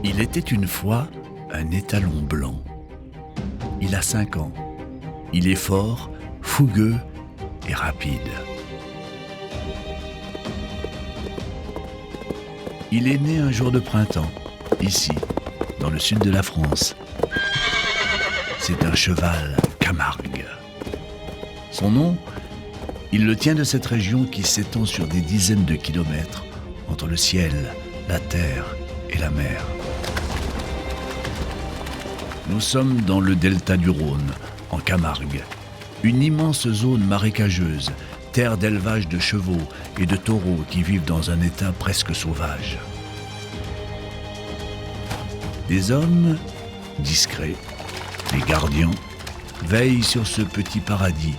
Il était une fois un étalon blanc. Il a 5 ans. Il est fort, fougueux et rapide. Il est né un jour de printemps, ici, dans le sud de la France. C'est un cheval Camargue. Son nom, il le tient de cette région qui s'étend sur des dizaines de kilomètres entre le ciel, la terre et la mer. Nous sommes dans le delta du Rhône, en Camargue, une immense zone marécageuse, terre d'élevage de chevaux et de taureaux qui vivent dans un état presque sauvage. Des hommes discrets, les gardiens, veillent sur ce petit paradis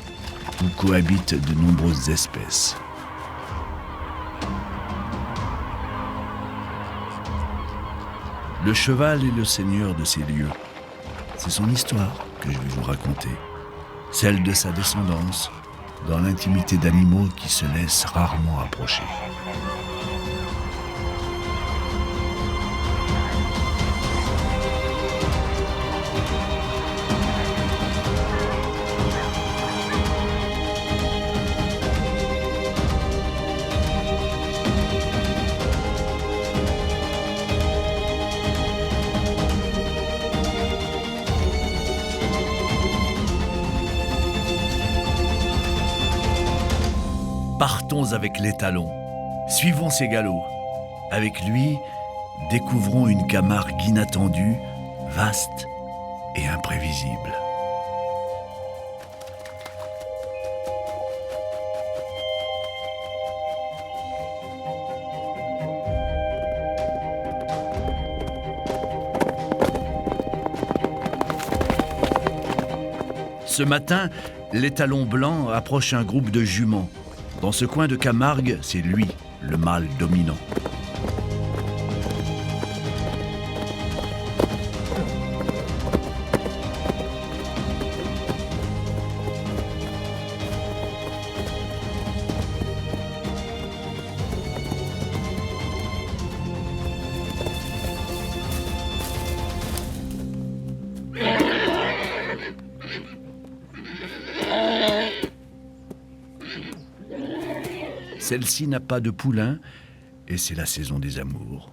où cohabitent de nombreuses espèces. Le cheval est le seigneur de ces lieux. C'est son histoire que je vais vous raconter, celle de sa descendance, dans l'intimité d'animaux qui se laissent rarement approcher. Partons avec l'étalon, suivons ses galops. Avec lui, découvrons une Camargue inattendue, vaste et imprévisible. Ce matin, l'étalon blanc approche un groupe de juments. Dans ce coin de Camargue, c'est lui, le mâle dominant. Celle-ci n'a pas de poulain et c'est la saison des amours.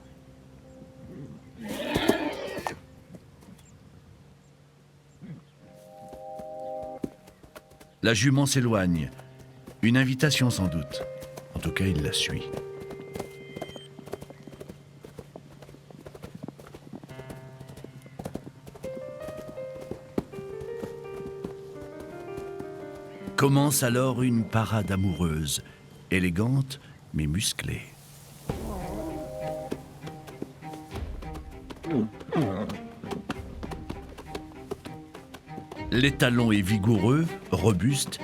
La jument s'éloigne. Une invitation sans doute. En tout cas, il la suit. Commence alors une parade amoureuse, élégante mais musclée. L'étalon est vigoureux, robuste,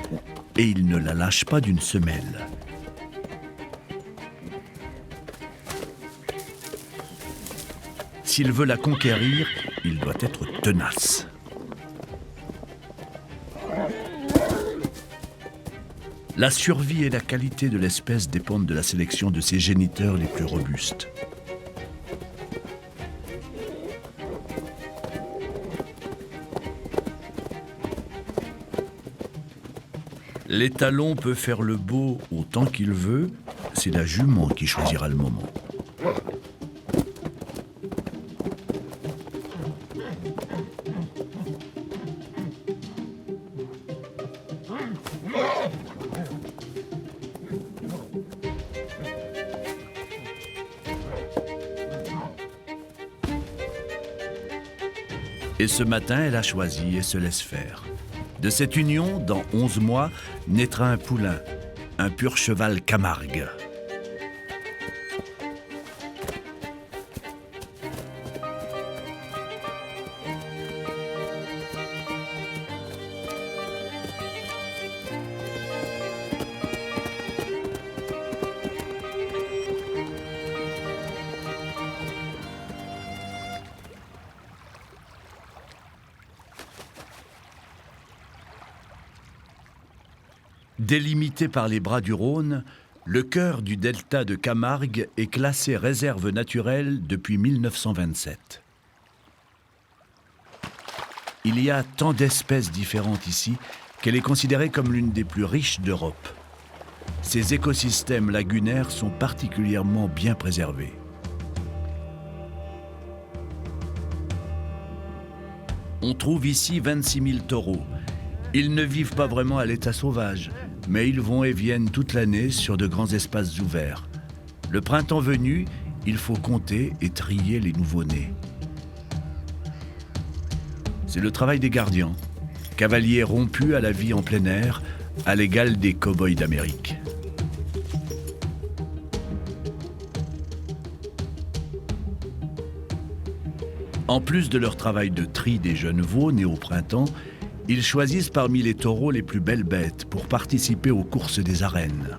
et il ne la lâche pas d'une semelle. S'il veut la conquérir, il doit être tenace. La survie et la qualité de l'espèce dépendent de la sélection de ses géniteurs les plus robustes. L'étalon peut faire le beau autant qu'il veut, c'est la jument qui choisira le moment. Et ce matin, elle a choisi et se laisse faire. De cette union, dans 11 mois, naîtra un poulain, un pur cheval Camargue. Délimité par les bras du Rhône, Le cœur du delta de Camargue est classé réserve naturelle depuis 1927. Il y a tant d'espèces différentes ici qu'elle est considérée comme l'une des plus riches d'Europe. Ces écosystèmes lagunaires sont particulièrement bien préservés. On trouve ici 26 000 taureaux. Ils ne vivent pas vraiment à l'état sauvage, mais ils vont et viennent toute l'année sur de grands espaces ouverts. Le printemps venu, il faut compter et trier les nouveau-nés. C'est le travail des gardiens, cavaliers rompus à la vie en plein air, à l'égal des cow-boys d'Amérique. En plus de leur travail de tri des jeunes veaux nés au printemps, ils choisissent parmi les taureaux les plus belles bêtes pour participer aux courses des arènes.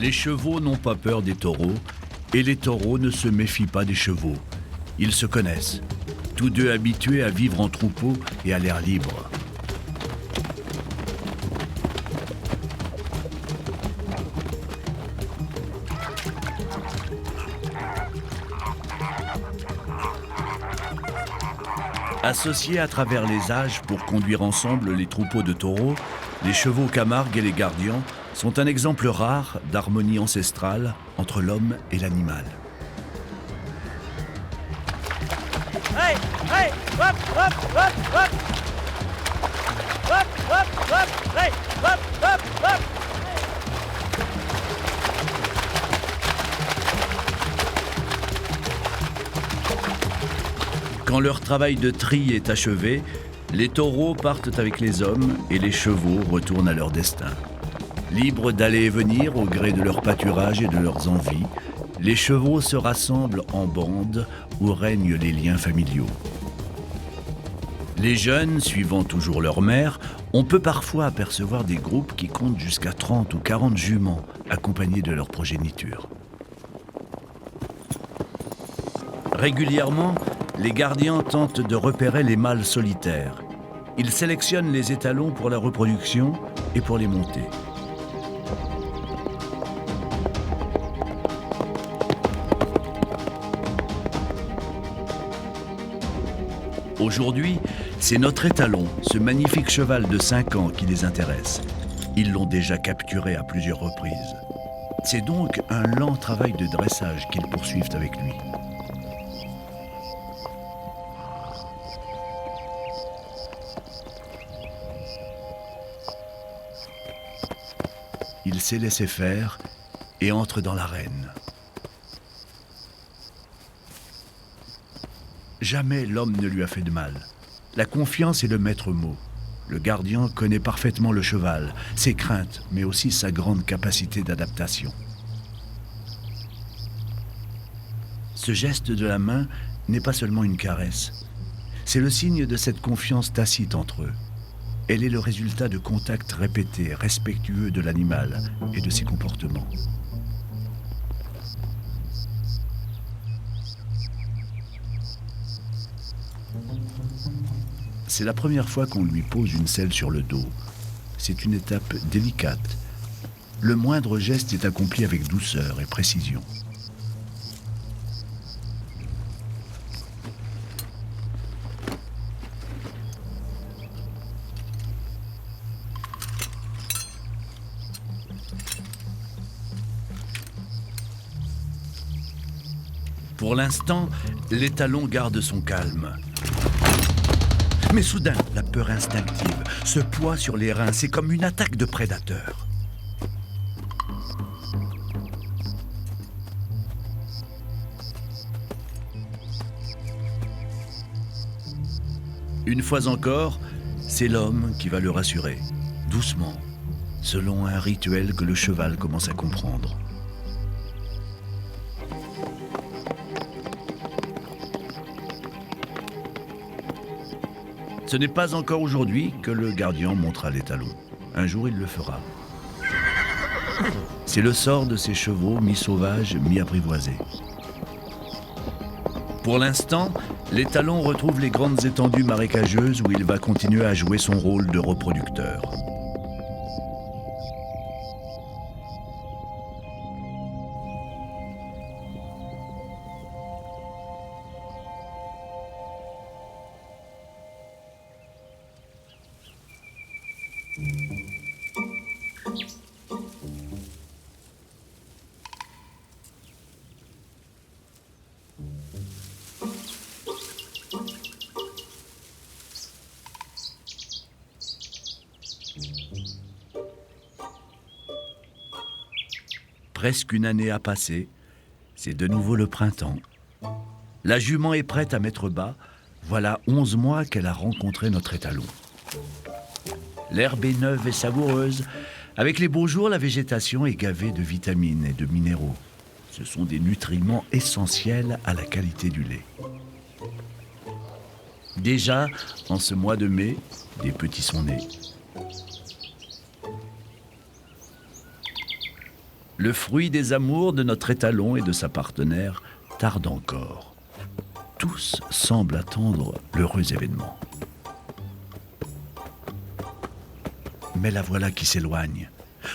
Les chevaux n'ont pas peur des taureaux et les taureaux ne se méfient pas des chevaux. Ils se connaissent, tous deux habitués à vivre en troupeau et à l'air libre. Associés à travers les âges pour conduire ensemble les troupeaux de taureaux, les chevaux Camargue et les gardiens sont un exemple rare d'harmonie ancestrale entre l'homme et l'animal. Hey, hey, hop, hop, hop, hop. Hop, hop, hop, hey, hop, hop, hop. Quand leur travail de tri est achevé, les taureaux partent avec les hommes et les chevaux retournent à leur destin. Libres d'aller et venir au gré de leur pâturage et de leurs envies, les chevaux se rassemblent en bandes où règnent les liens familiaux. Les jeunes, suivant toujours leur mère, on peut parfois apercevoir des groupes qui comptent jusqu'à 30 ou 40 juments accompagnés de leur progéniture. Régulièrement, les gardiens tentent de repérer les mâles solitaires. Ils sélectionnent les étalons pour la reproduction et pour les monter. Aujourd'hui, c'est notre étalon, ce magnifique cheval de 5 ans qui les intéresse. Ils l'ont déjà capturé à plusieurs reprises. C'est donc un lent travail de dressage qu'ils poursuivent avec lui. Il s'est laissé faire et entre dans l'arène. Jamais l'homme ne lui a fait de mal. La confiance est le maître mot. Le gardien connaît parfaitement le cheval, ses craintes, mais aussi sa grande capacité d'adaptation. Ce geste de la main n'est pas seulement une caresse. C'est le signe de cette confiance tacite entre eux. Elle est le résultat de contacts répétés, respectueux de l'animal et de ses comportements. C'est la première fois qu'on lui pose une selle sur le dos. C'est une étape délicate. Le moindre geste est accompli avec douceur et précision. Pour l'instant, l'étalon garde son calme. Mais soudain, la peur instinctive, ce poids sur les reins, c'est comme une attaque de prédateur. Une fois encore, c'est l'homme qui va le rassurer, doucement, selon un rituel que le cheval commence à comprendre. Ce n'est pas encore aujourd'hui que le gardien montera l'étalon. Un jour, il le fera. C'est le sort de ces chevaux mi-sauvages, mi-apprivoisés. Pour l'instant, l'étalon retrouve les grandes étendues marécageuses où il va continuer à jouer son rôle de reproducteur. Presque une année a passé, c'est de nouveau le printemps. La jument est prête à mettre bas, voilà 11 mois qu'elle a rencontré notre étalon. L'herbe est neuve et savoureuse, avec les beaux jours, la végétation est gavée de vitamines et de minéraux. Ce sont des nutriments essentiels à la qualité du lait. Déjà, en ce mois de mai, des petits sont nés. Le fruit des amours de notre étalon et de sa partenaire tarde encore. Tous semblent attendre l'heureux événement. Mais la voilà qui s'éloigne.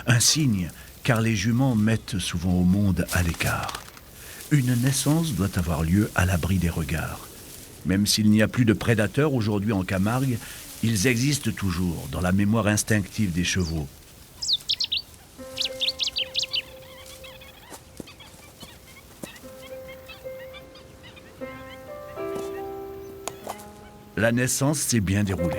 Un signe, car les juments mettent souvent au monde à l'écart. Une naissance doit avoir lieu à l'abri des regards. Même s'il n'y a plus de prédateurs aujourd'hui en Camargue, ils existent toujours dans la mémoire instinctive des chevaux. La naissance s'est bien déroulée.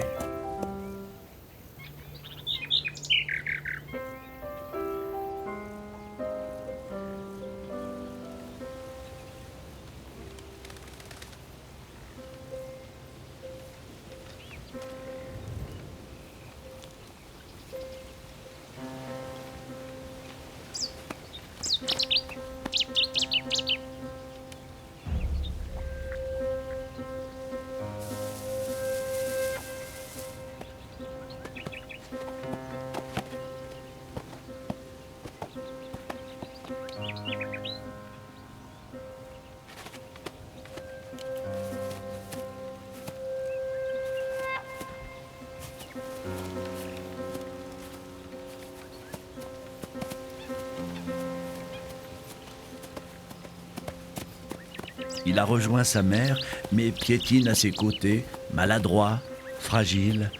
Il a rejoint sa mère, mais piétine à ses côtés, maladroit, fragile.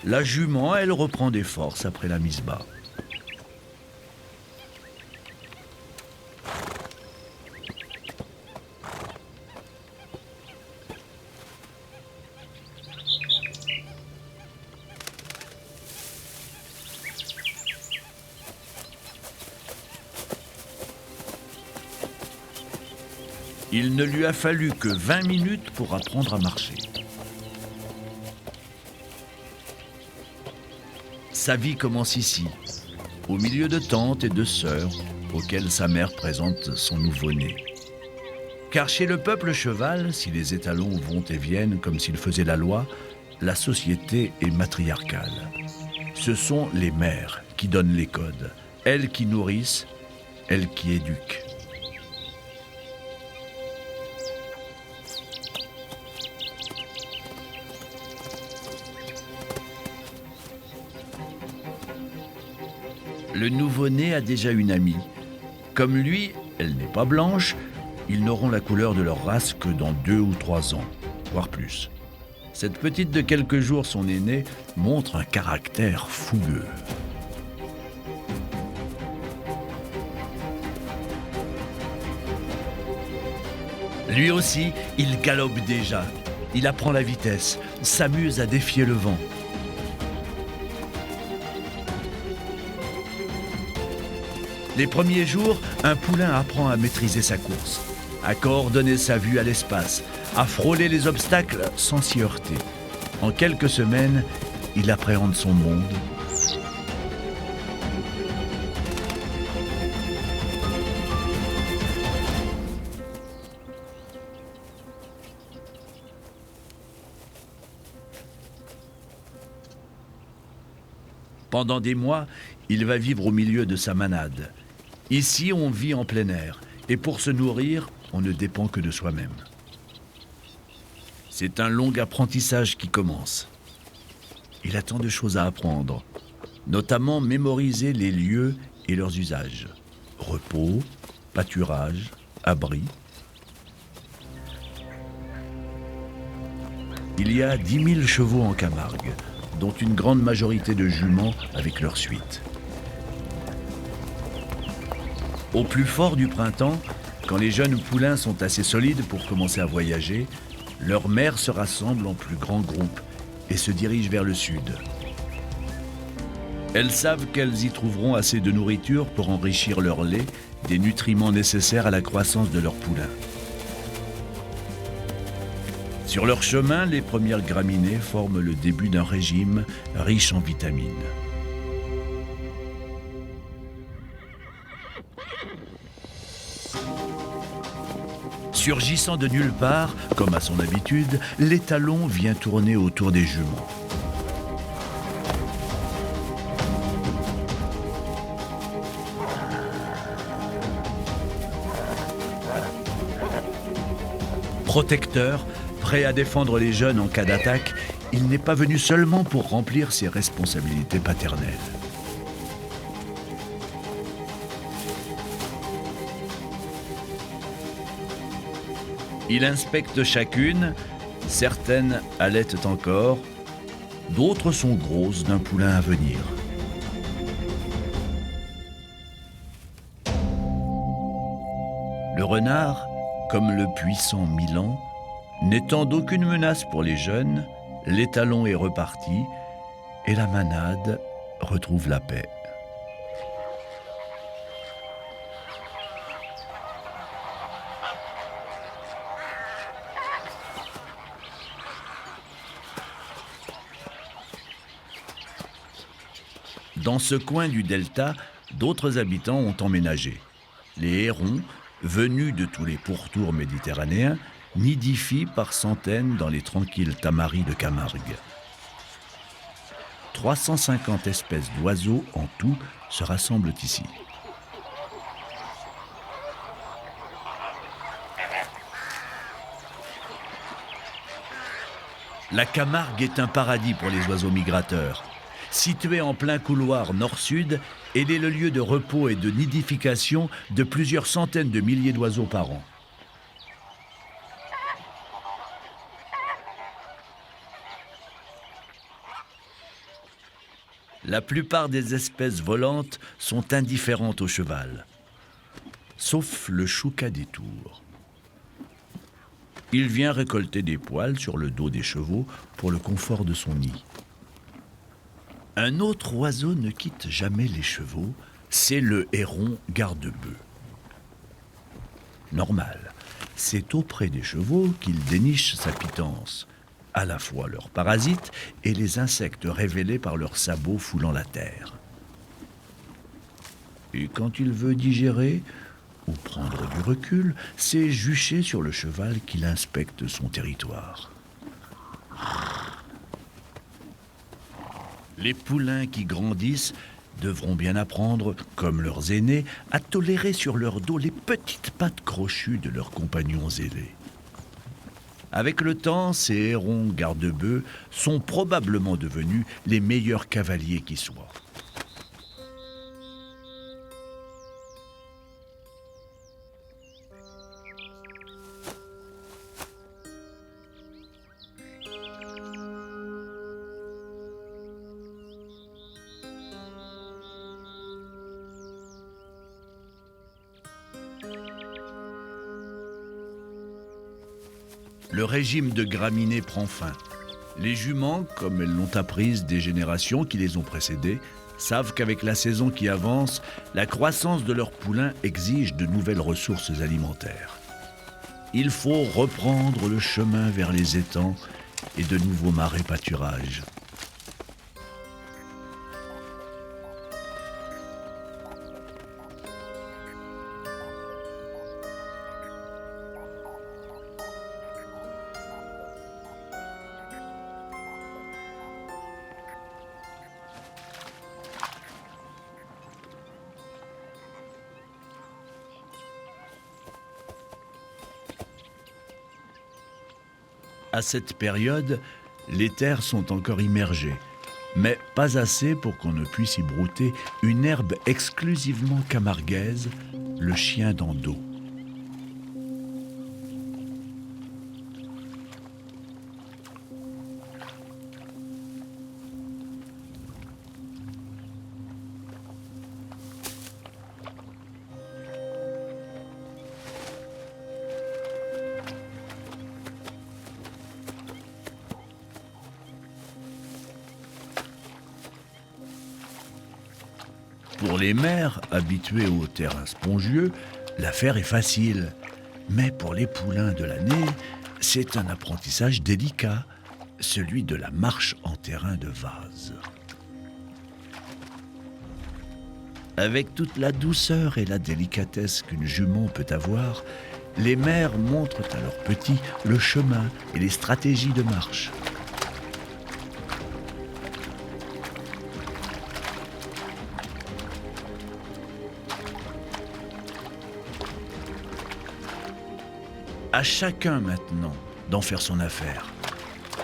La jument, elle reprend des forces après la mise bas. Il ne lui a fallu que 20 minutes pour apprendre à marcher. Sa vie commence ici, au milieu de tantes et de sœurs auxquelles sa mère présente son nouveau-né. Car chez le peuple cheval, si les étalons vont et viennent comme s'ils faisaient la loi, la société est matriarcale. Ce sont les mères qui donnent les codes, elles qui nourrissent, elles qui éduquent. Le nouveau-né a déjà une amie. Comme lui, elle n'est pas blanche, ils n'auront la couleur de leur race que dans 2 ou 3 ans, voire plus. Cette petite de quelques jours, son aînée, montre un caractère fougueux. Lui aussi, il galope déjà. Il apprend la vitesse, s'amuse à défier le vent. Les premiers jours, un poulain apprend à maîtriser sa course, à coordonner sa vue à l'espace, à frôler les obstacles sans s'y heurter. En quelques semaines, il appréhende son monde. Pendant des mois, il va vivre au milieu de sa manade. Ici, on vit en plein air, et pour se nourrir, on ne dépend que de soi-même. C'est un long apprentissage qui commence. Il a tant de choses à apprendre, notamment mémoriser les lieux et leurs usages. Repos, pâturage, abri. Il y a 10 000 chevaux en Camargue, dont une grande majorité de juments avec leur suite. Au plus fort du printemps, quand les jeunes poulains sont assez solides pour commencer à voyager, leurs mères se rassemblent en plus grands groupes et se dirigent vers le sud. Elles savent qu'elles y trouveront assez de nourriture pour enrichir leur lait des nutriments nécessaires à la croissance de leurs poulains. Sur leur chemin, les premières graminées forment le début d'un régime riche en vitamines. Surgissant de nulle part, comme à son habitude, l'étalon vient tourner autour des juments. Protecteur, prêt à défendre les jeunes en cas d'attaque, il n'est pas venu seulement pour remplir ses responsabilités paternelles. Il inspecte chacune, certaines allaitent encore, d'autres sont grosses d'un poulain à venir. Le renard, comme le puissant Milan, n'étant d'aucune menace pour les jeunes, l'étalon est reparti et la manade retrouve la paix. Dans ce coin du delta, d'autres habitants ont emménagé. Les hérons, venus de tous les pourtours méditerranéens, nidifient par centaines dans les tranquilles tamaris de Camargue. 350 espèces d'oiseaux en tout se rassemblent ici. La Camargue est un paradis pour les oiseaux migrateurs. Située en plein couloir nord-sud, elle est le lieu de repos et de nidification de plusieurs centaines de milliers d'oiseaux par an. La plupart des espèces volantes sont indifférentes au cheval, sauf le choucas des tours. Il vient récolter des poils sur le dos des chevaux pour le confort de son nid. Un autre oiseau ne quitte jamais les chevaux, c'est le héron garde-bœuf. Normal, c'est auprès des chevaux qu'il déniche sa pitance, à la fois leurs parasites et les insectes révélés par leurs sabots foulant la terre. Et quand il veut digérer ou prendre du recul, c'est juché sur le cheval qu'il inspecte son territoire. Les poulains qui grandissent devront bien apprendre, comme leurs aînés, à tolérer sur leur dos les petites pattes crochues de leurs compagnons ailés. Avec le temps, ces hérons garde-bœufs sont probablement devenus les meilleurs cavaliers qui soient. Le régime de graminées prend fin. Les juments, comme elles l'ont apprise des générations qui les ont précédées, savent qu'avec la saison qui avance, la croissance de leurs poulains exige de nouvelles ressources alimentaires. Il faut reprendre le chemin vers les étangs et de nouveaux marais pâturages. À cette période, les terres sont encore immergées, mais pas assez pour qu'on ne puisse y brouter une herbe exclusivement camarguaise, le chien d'Ando. Pour les mères habituées aux terrains spongieux, l'affaire est facile. Mais pour les poulains de l'année, c'est un apprentissage délicat, celui de la marche en terrain de vase. Avec toute la douceur et la délicatesse qu'une jument peut avoir, les mères montrent à leurs petits le chemin et les stratégies de marche. À chacun maintenant d'en faire son affaire.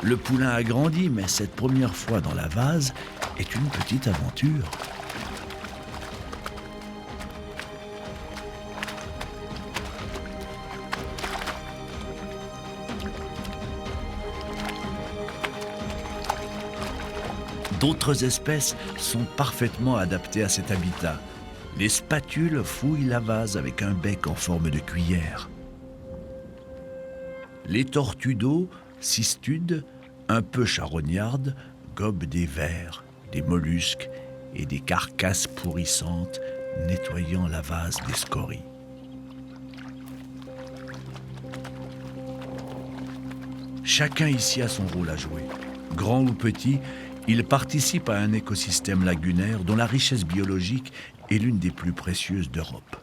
Le poulain a grandi, mais cette première fois dans la vase est une petite aventure. D'autres espèces sont parfaitement adaptées à cet habitat. Les spatules fouillent la vase avec un bec en forme de cuillère. Les tortues d'eau, cistudes, un peu charognardes, gobent des vers, des mollusques et des carcasses pourrissantes, nettoyant la vase des scories. Chacun ici a son rôle à jouer. Grand ou petit, il participe à un écosystème lagunaire dont la richesse biologique est l'une des plus précieuses d'Europe.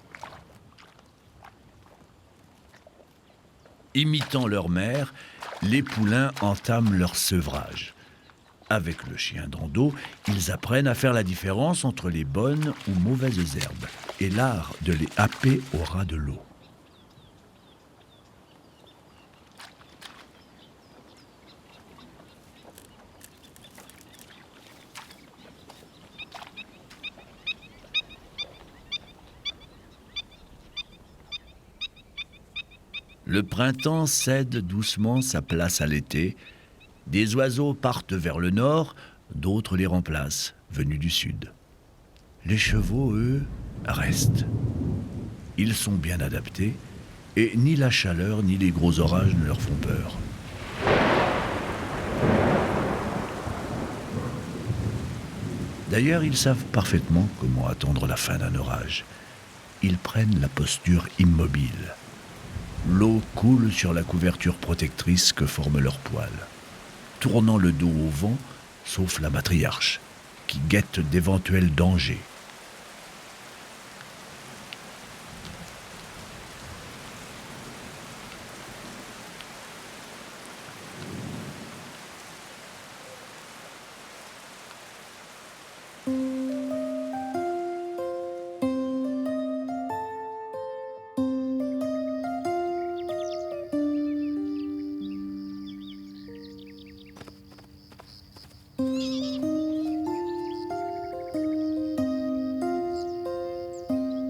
Imitant leur mère, les poulains entament leur sevrage. Avec le chien d'Ando, ils apprennent à faire la différence entre les bonnes ou mauvaises herbes et l'art de les happer au ras de l'eau. Le printemps cède doucement sa place à l'été. Des oiseaux partent vers le nord, d'autres les remplacent, venus du sud. Les chevaux, eux, restent. Ils sont bien adaptés, et ni la chaleur ni les gros orages ne leur font peur. D'ailleurs, ils savent parfaitement comment attendre la fin d'un orage. Ils prennent la posture immobile. L'eau coule sur la couverture protectrice que forment leurs poils, tournant le dos au vent, sauf la matriarche, qui guette d'éventuels dangers.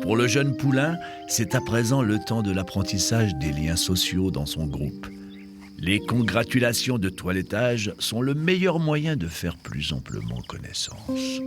Pour le jeune poulain, c'est à présent le temps de l'apprentissage des liens sociaux dans son groupe. Les congratulations de toilettage sont le meilleur moyen de faire plus amplement connaissance.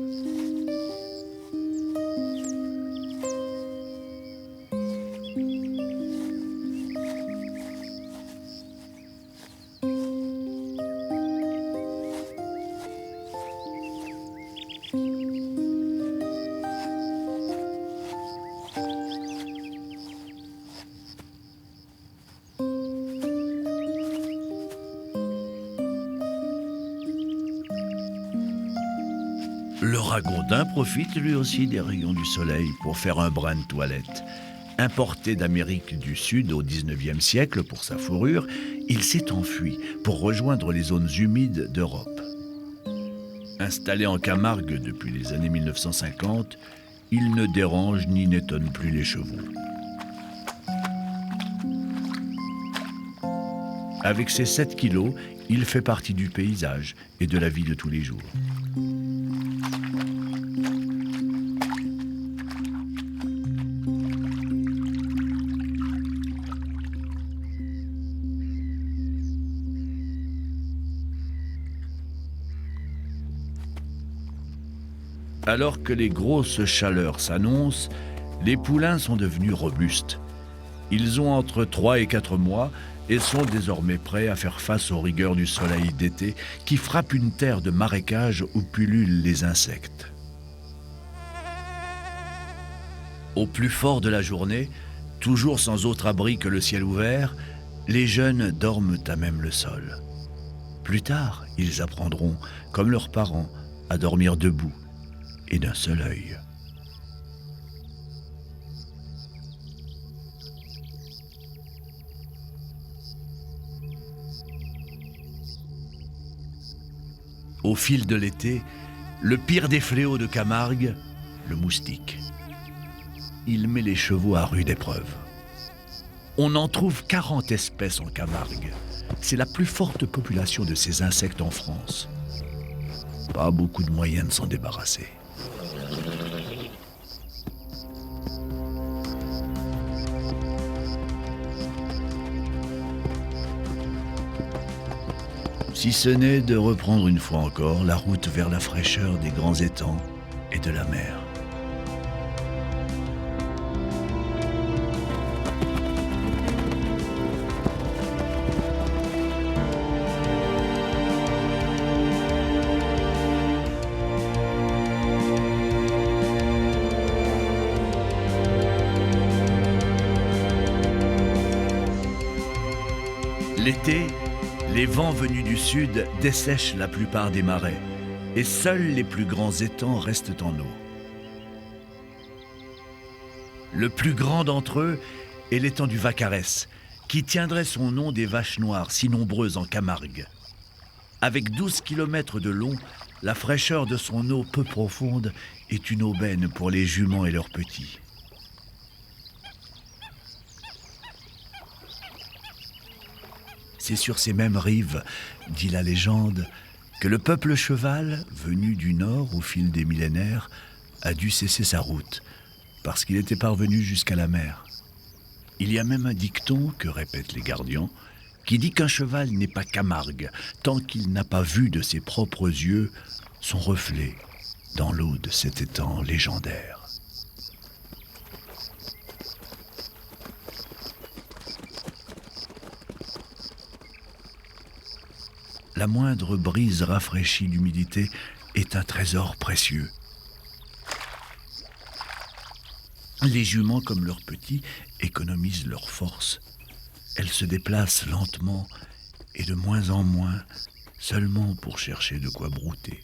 Le ragondin profite lui aussi des rayons du soleil pour faire un brin de toilette. Importé d'Amérique du Sud au XIXe siècle pour sa fourrure, il s'est enfui pour rejoindre les zones humides d'Europe. Installé en Camargue depuis les années 1950, il ne dérange ni n'étonne plus les chevaux. Avec ses 7 kilos, il fait partie du paysage et de la vie de tous les jours. Alors que les grosses chaleurs s'annoncent, les poulains sont devenus robustes. Ils ont entre 3 et 4 mois et sont désormais prêts à faire face aux rigueurs du soleil d'été qui frappe une terre de marécage où pullulent les insectes. Au plus fort de la journée, toujours sans autre abri que le ciel ouvert, les jeunes dorment à même le sol. Plus tard, ils apprendront, comme leurs parents, à dormir debout et d'un seul œil. Au fil de l'été, le pire des fléaux de Camargue, le moustique. Il met les chevaux à rude épreuve. On en trouve 40 espèces en Camargue. C'est la plus forte population de ces insectes en France. Pas beaucoup de moyens de s'en débarrasser. Si ce n'est de reprendre une fois encore la route vers la fraîcheur des grands étangs et de la mer. L'été, les vents venus du sud dessèchent la plupart des marais et seuls les plus grands étangs restent en eau. Le plus grand d'entre eux est l'étang du Vaccarès, qui tiendrait son nom des vaches noires si nombreuses en Camargue. Avec 12 kilomètres de long, la fraîcheur de son eau peu profonde est une aubaine pour les juments et leurs petits. C'est sur ces mêmes rives, dit la légende, que le peuple cheval, venu du nord au fil des millénaires, a dû cesser sa route, parce qu'il était parvenu jusqu'à la mer. Il y a même un dicton, que répètent les gardiens, qui dit qu'un cheval n'est pas Camargue tant qu'il n'a pas vu de ses propres yeux son reflet dans l'eau de cet étang légendaire. La moindre brise rafraîchie d'humidité est un trésor précieux. Les juments, comme leurs petits, économisent leurs forces. Elles se déplacent lentement et de moins en moins, seulement pour chercher de quoi brouter.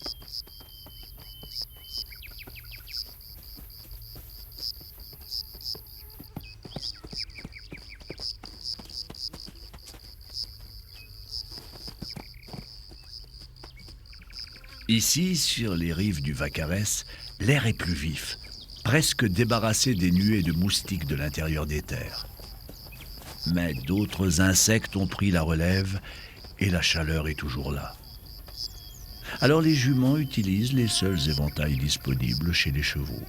Ici, sur les rives du Vaccarès, l'air est plus vif, presque débarrassé des nuées de moustiques de l'intérieur des terres. Mais d'autres insectes ont pris la relève et la chaleur est toujours là. Alors les juments utilisent les seuls éventails disponibles chez les chevaux.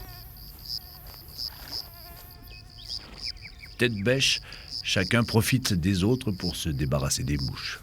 Tête bêche, chacun profite des autres pour se débarrasser des mouches.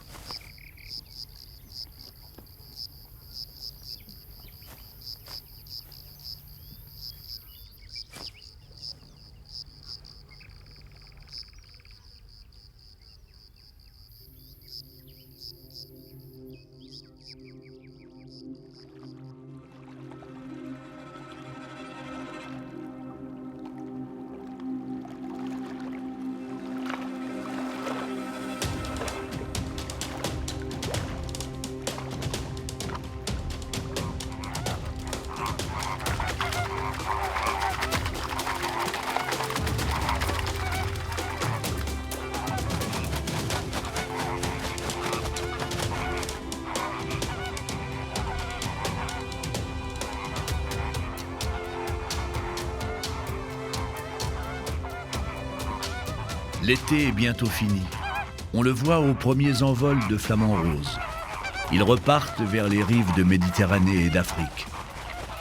L'été est bientôt fini. On le voit aux premiers envols de flamants roses. Ils repartent vers les rives de Méditerranée et d'Afrique.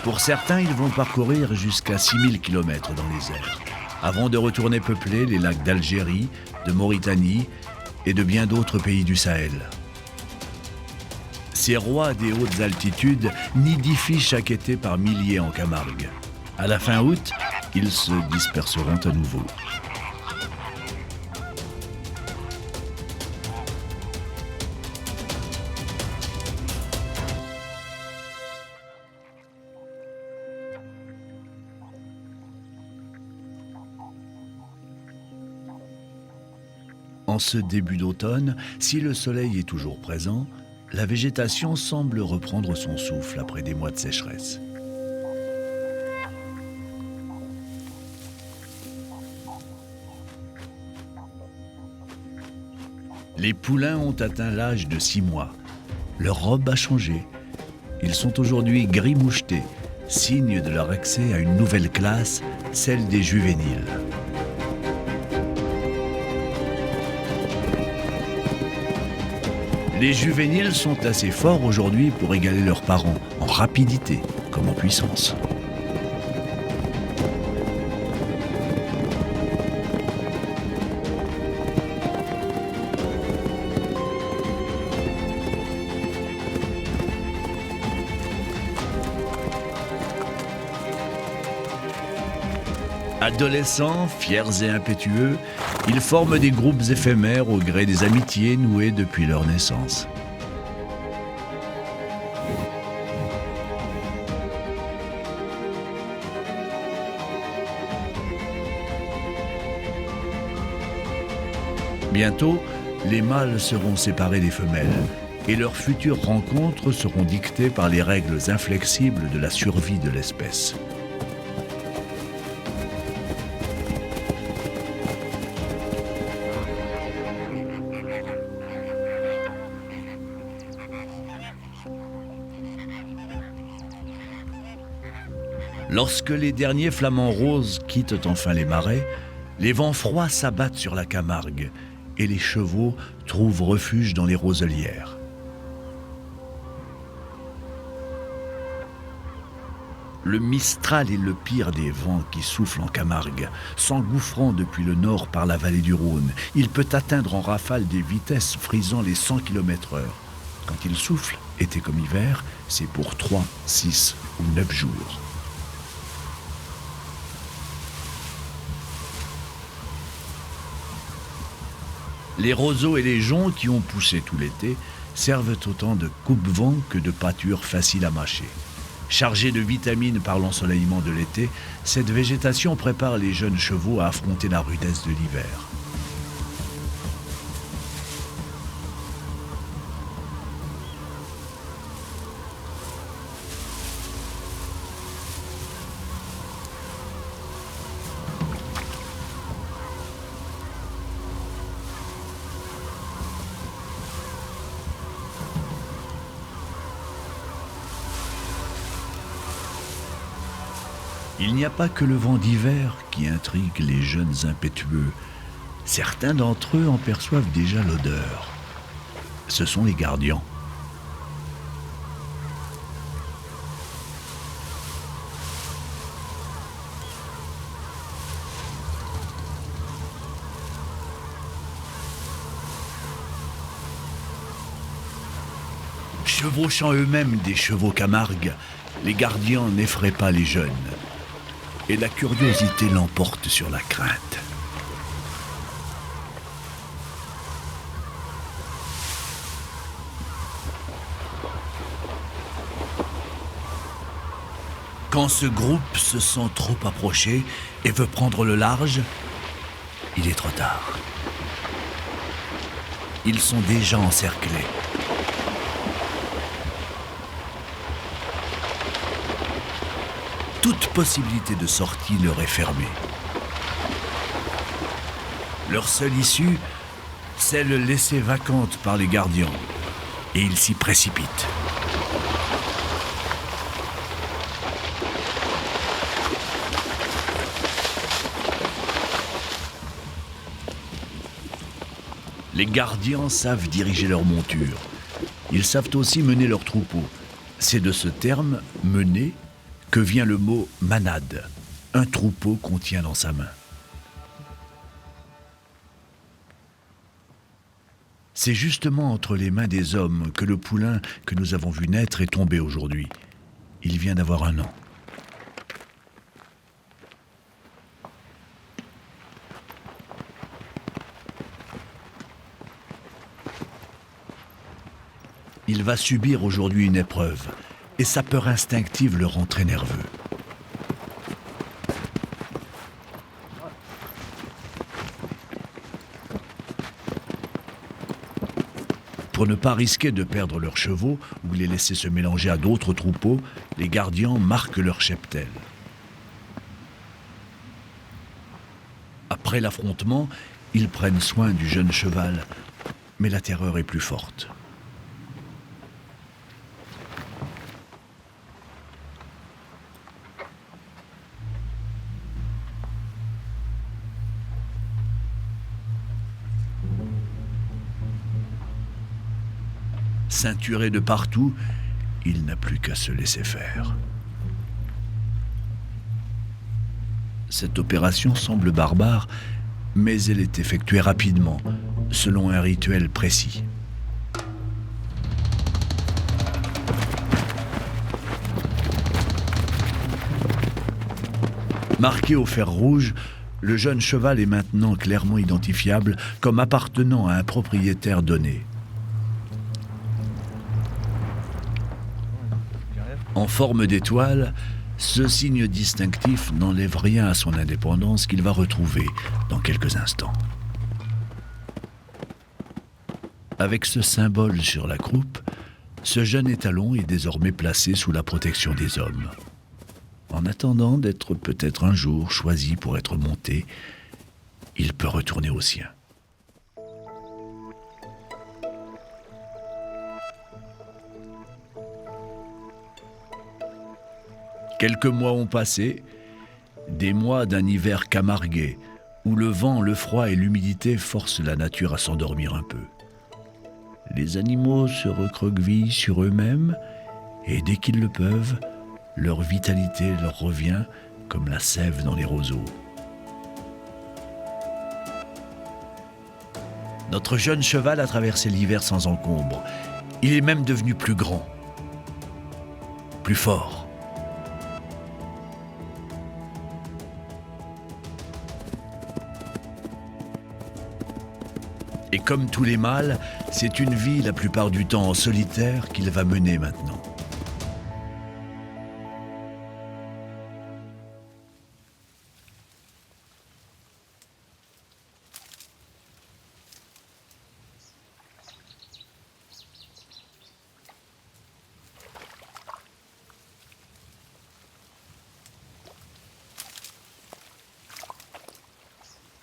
Pour certains, ils vont parcourir jusqu'à 6000 km dans les airs, avant de retourner peupler les lacs d'Algérie, de Mauritanie et de bien d'autres pays du Sahel. Ces rois des hautes altitudes nidifient chaque été par milliers en Camargue. À la fin août, ils se disperseront à nouveau. En ce début d'automne, si le soleil est toujours présent, la végétation semble reprendre son souffle après des mois de sécheresse. Les poulains ont atteint l'âge de 6 mois. Leur robe a changé. Ils sont aujourd'hui gris mouchetés, signe de leur accès à une nouvelle classe, celle des juvéniles. Les juvéniles sont assez forts aujourd'hui pour égaler leurs parents, en rapidité comme en puissance. Adolescents, fiers et impétueux, ils forment des groupes éphémères au gré des amitiés nouées depuis leur naissance. Bientôt, les mâles seront séparés des femelles et leurs futures rencontres seront dictées par les règles inflexibles de la survie de l'espèce. Lorsque les derniers flamants roses quittent enfin les marais, les vents froids s'abattent sur la Camargue et les chevaux trouvent refuge dans les roselières. Le Mistral est le pire des vents qui soufflent en Camargue. S'engouffrant depuis le nord par la vallée du Rhône, il peut atteindre en rafale des vitesses frisant les 100 km/h. Quand il souffle, été comme hiver, c'est pour 3, 6 ou 9 jours. Les roseaux et les joncs qui ont poussé tout l'été servent autant de coupe-vent que de pâture facile à mâcher. Chargée de vitamines par l'ensoleillement de l'été, cette végétation prépare les jeunes chevaux à affronter la rudesse de l'hiver. Il n'y a pas que le vent d'hiver qui intrigue les jeunes impétueux. Certains d'entre eux en perçoivent déjà l'odeur. Ce sont les gardians. Chevauchant eux-mêmes des chevaux Camargue, les gardians n'effraient pas les jeunes. Et la curiosité l'emporte sur la crainte. Quand ce groupe se sent trop approché et veut prendre le large, il est trop tard. Ils sont déjà encerclés. Toute possibilité de sortie leur est fermée. Leur seule issue, celle laissée vacante par les gardiens, et ils s'y précipitent. Les gardiens savent diriger leur monture. Ils savent aussi mener leur troupeau. C'est de ce terme, mener, que vient le mot manade, un troupeau qu'on tient dans sa main. C'est justement entre les mains des hommes que le poulain que nous avons vu naître est tombé aujourd'hui. Il vient d'avoir 1 an. Il va subir aujourd'hui une épreuve, et sa peur instinctive le rend très nerveux. Pour ne pas risquer de perdre leurs chevaux ou les laisser se mélanger à d'autres troupeaux, les gardiens marquent leur cheptel. Après l'affrontement, ils prennent soin du jeune cheval, mais la terreur est plus forte. Ceinturé de partout, il n'a plus qu'à se laisser faire. Cette opération semble barbare, mais elle est effectuée rapidement, selon un rituel précis. Marqué au fer rouge, le jeune cheval est maintenant clairement identifiable comme appartenant à un propriétaire donné. En forme d'étoile, ce signe distinctif n'enlève rien à son indépendance qu'il va retrouver dans quelques instants. Avec ce symbole sur la croupe, ce jeune étalon est désormais placé sous la protection des hommes. En attendant d'être peut-être un jour choisi pour être monté, il peut retourner au sien. Quelques mois ont passé, des mois d'un hiver camarguais, où le vent, le froid et l'humidité forcent la nature à s'endormir un peu. Les animaux se recroquevillent sur eux-mêmes, et dès qu'ils le peuvent, leur vitalité leur revient comme la sève dans les roseaux. Notre jeune cheval a traversé l'hiver sans encombre. Il est même devenu plus grand, plus fort. Et comme tous les mâles, c'est une vie la plupart du temps en solitaire qu'il va mener maintenant.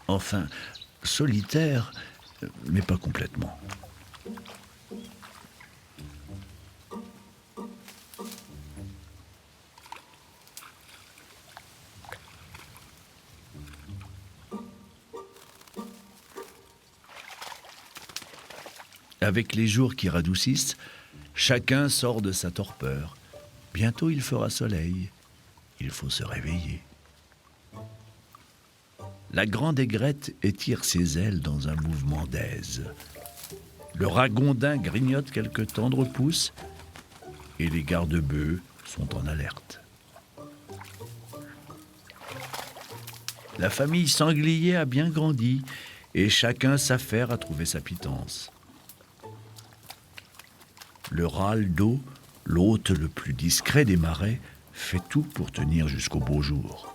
Enfin, solitaire, mais pas complètement. Avec les jours qui radoucissent, chacun sort de sa torpeur. Bientôt il fera soleil. Il faut se réveiller. La grande aigrette étire ses ailes dans un mouvement d'aise. Le ragondin grignote quelques tendres pousses et les garde-bœufs sont en alerte. La famille sanglier a bien grandi et chacun s'affaire à trouver sa pitance. Le râle d'eau, l'hôte le plus discret des marais, fait tout pour tenir jusqu'au beau jour.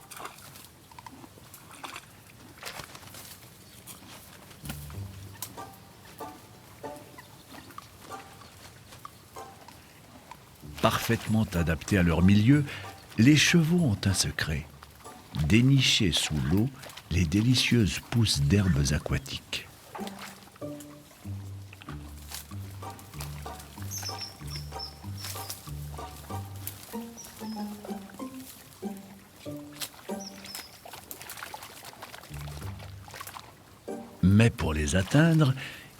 Parfaitement adaptés à leur milieu, les chevaux ont un secret. Dénicher sous l'eau les délicieuses pousses d'herbes aquatiques. Mais pour les atteindre,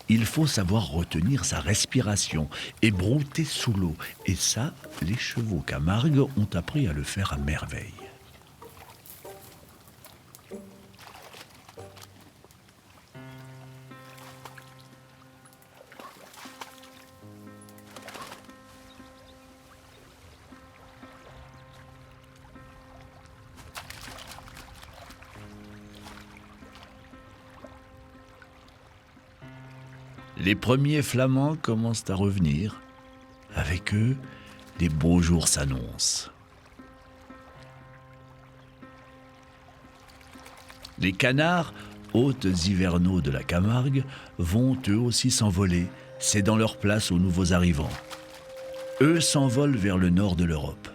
il faut savoir retenir sa respiration et brouter sous l'eau. Et ça, les chevaux Camargue ont appris à le faire à merveille. Les premiers Flamands commencent à revenir. Avec eux, les beaux jours s'annoncent. Les canards, hôtes hivernaux de la Camargue, vont eux aussi s'envoler, cédant leur place aux nouveaux arrivants. Eux s'envolent vers le nord de l'Europe.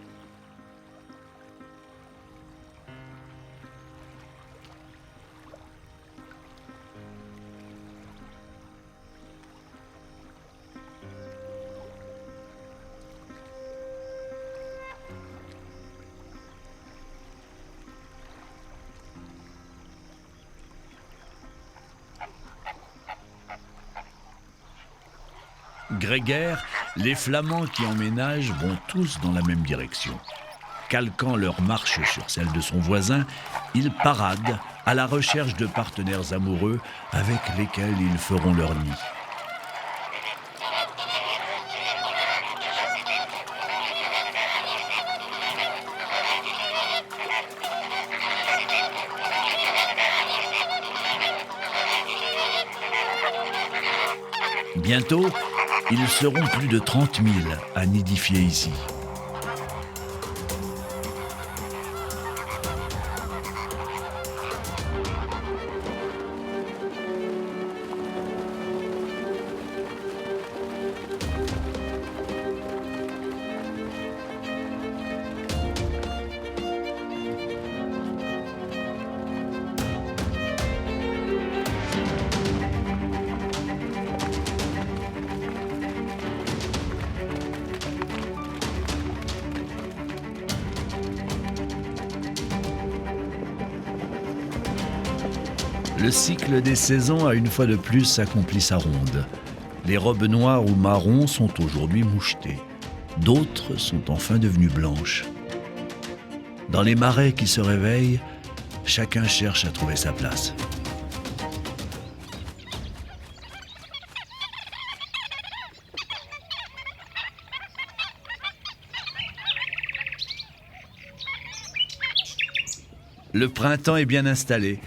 Grégaire, les Flamands qui emménagent vont tous dans la même direction. Calquant leur marche sur celle de son voisin, ils paradent à la recherche de partenaires amoureux avec lesquels ils feront leur nid. Bientôt, ils seront plus de 30 000 à nidifier ici. Le cycle des saisons a une fois de plus accompli sa ronde. Les robes noires ou marron sont aujourd'hui mouchetées. D'autres sont enfin devenues blanches. Dans les marais qui se réveillent, chacun cherche à trouver sa place. Le printemps est bien installé.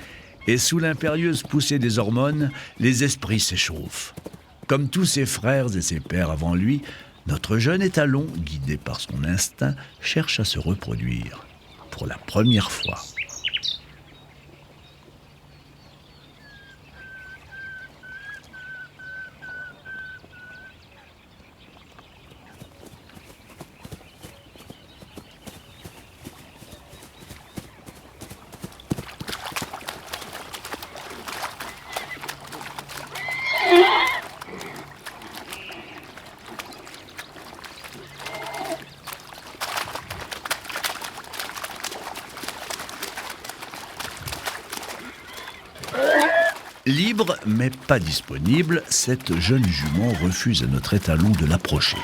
Et sous l'impérieuse poussée des hormones, les esprits s'échauffent. Comme tous ses frères et ses pères avant lui, notre jeune étalon, guidé par son instinct, cherche à se reproduire. Pour la première fois. Libre, mais pas disponible, cette jeune jument refuse à notre étalon de l'approcher.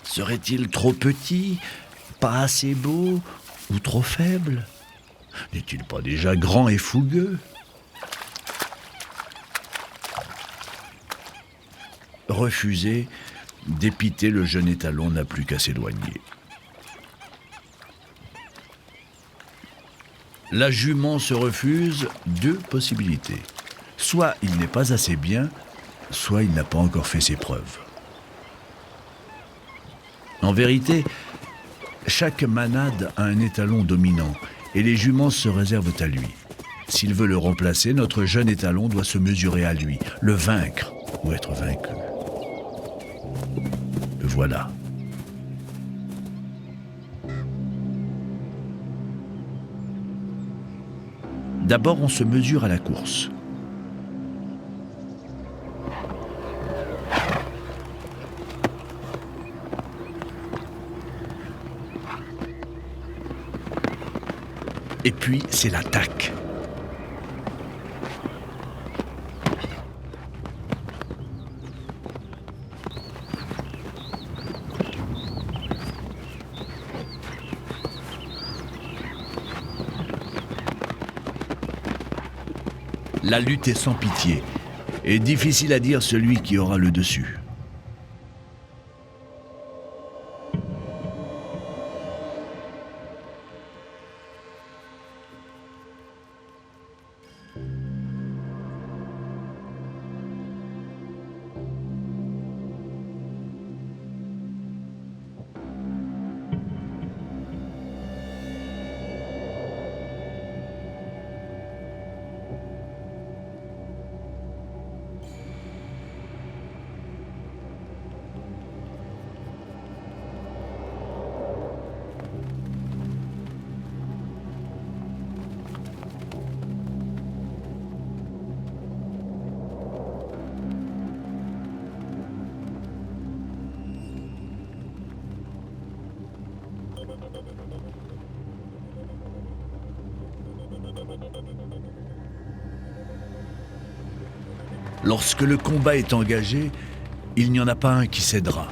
Serait-il trop petit, pas assez beau ou trop faible? N'est-il pas déjà grand et fougueux? Refusé, dépité, le jeune étalon n'a plus qu'à s'éloigner. La jument se refuse, deux possibilités. Soit il n'est pas assez bien, soit il n'a pas encore fait ses preuves. En vérité, chaque manade a un étalon dominant et les juments se réservent à lui. S'il veut le remplacer, notre jeune étalon doit se mesurer à lui, le vaincre ou être vaincu. Le voilà. D'abord, on se mesure à la course. Et puis, c'est l'attaque. La lutte est sans pitié, et difficile à dire celui qui aura le dessus. Lorsque le combat est engagé, il n'y en a pas un qui cédera.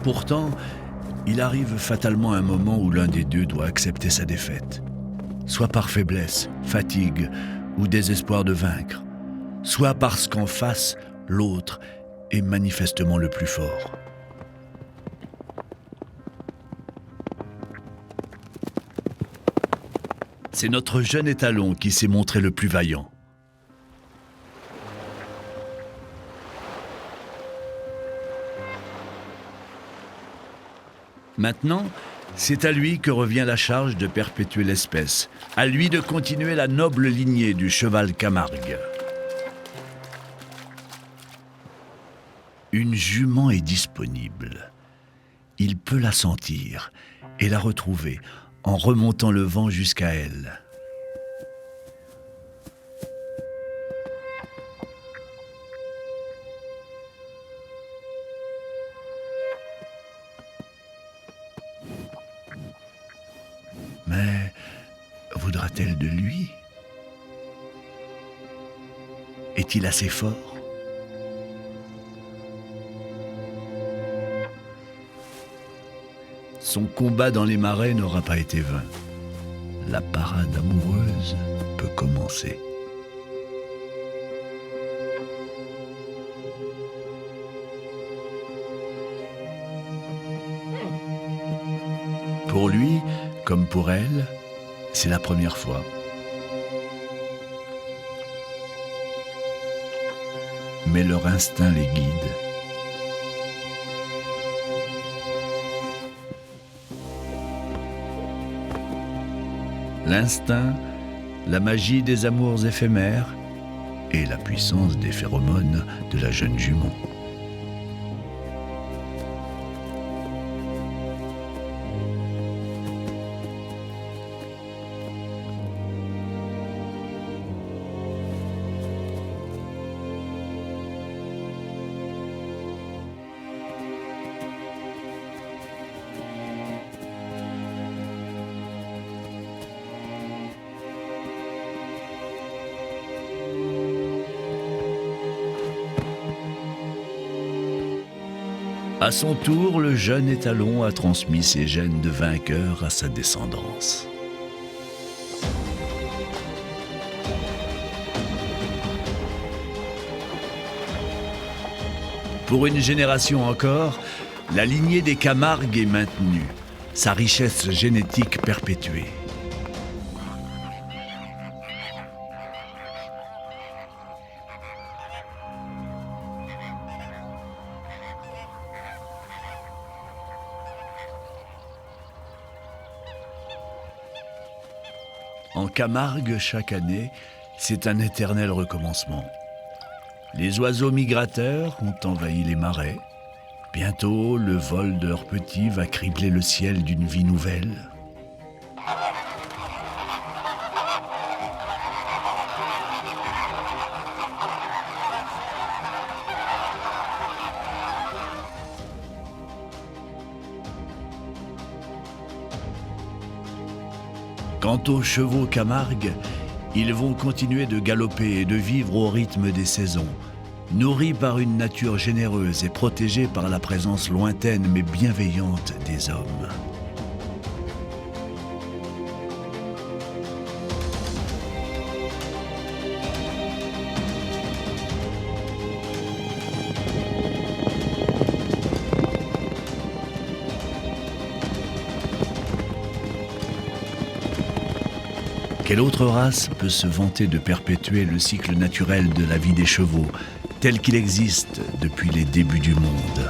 Pourtant, il arrive fatalement un moment où l'un des deux doit accepter sa défaite. Soit par faiblesse, fatigue ou désespoir de vaincre, soit parce qu'en face, l'autre est manifestement le plus fort. C'est notre jeune étalon qui s'est montré le plus vaillant. Maintenant, c'est à lui que revient la charge de perpétuer l'espèce, à lui de continuer la noble lignée du cheval Camargue. Une jument est disponible. Il peut la sentir et la retrouver en remontant le vent jusqu'à elle. Mais voudra-t-elle de lui? Est-il assez fort? Son combat dans les marais n'aura pas été vain. La parade amoureuse peut commencer. Pour lui, comme pour elle, c'est la première fois. Mais leur instinct les guide. L'instinct, la magie des amours éphémères et la puissance des phéromones de la jeune jument. À son tour, le jeune étalon a transmis ses gènes de vainqueur à sa descendance. Pour une génération encore, la lignée des Camargue est maintenue, sa richesse génétique perpétuée. En Camargue, chaque année, c'est un éternel recommencement. Les oiseaux migrateurs ont envahi les marais. Bientôt, le vol de leurs petits va cribler le ciel d'une vie nouvelle. Quant aux chevaux Camargue, ils vont continuer de galoper et de vivre au rythme des saisons, nourris par une nature généreuse et protégés par la présence lointaine mais bienveillante des hommes. Quelle autre race peut se vanter de perpétuer le cycle naturel de la vie des chevaux, tel qu'il existe depuis les débuts du monde ?